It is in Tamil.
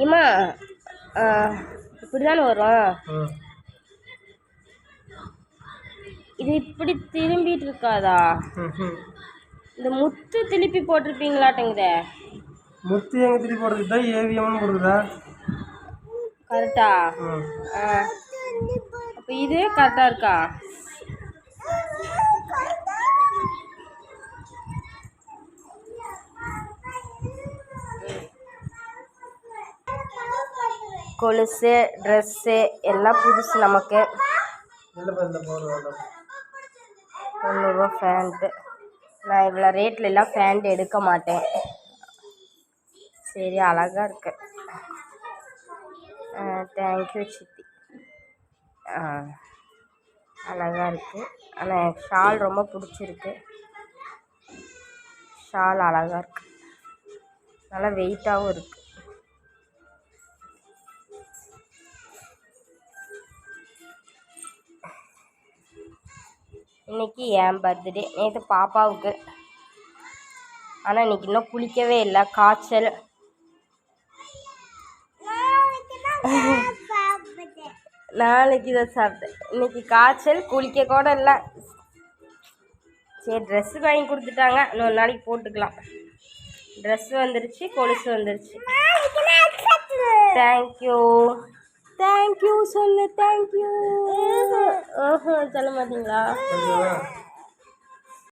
இம்மா இப்படி தானே வரும். இது இப்படி திரும்பிட்டு இருக்காதா? இந்த முத்து திருப்பி போட்டிருப்பீங்களாட்டங்குதே. முத்து எங்க திருப்பி போடுறது தான் ஏவிஎம்னு கொடுக்குதா? கரெக்டா? அப்போ இது கரெக்டாக இருக்கா? கொலுசு ட்ரெஸ்ஸு எல்லாம் புதுசு நமக்கு. 300 ஃபேண்ட்டு. நான் இவ்வளோ ரேட்டில் எல்லாம் ஃபேண்ட் எடுக்க மாட்டேன். சரி அழகாக இருக்கு. தேங்க்யூ சித்தி. அழகாக இருக்குது. ஆனால் எனக்கு ஷால் ரொம்ப பிடிச்சிருக்கு. ஷால் அழகாக இருக்குது. நல்லா வெயிட்டாகவும் இருக்குது. இன்றைக்கி என் பர்த்டே. நேற்று பாப்பாவுக்கு. ஆனால் இன்றைக்கி இன்னும் குளிக்கவே இல்லை. காய்ச்சல். நாளைக்கு தான் சாப்பிட்டேன். இன்றைக்கி காய்ச்சல். குளிக்க கூட இல்லை. சரி ட்ரெஸ்ஸு வாங்கி கொடுத்துட்டாங்க. இன்னொரு நாளைக்கு போட்டுக்கலாம். ட்ரெஸ்ஸு வந்துருச்சு, கொலுசு வந்துருச்சு. தேங்க்யூ தேங்க்யூ சொல்லு. தேங்க்யூ. சொல்ல மாட்டீங்களா?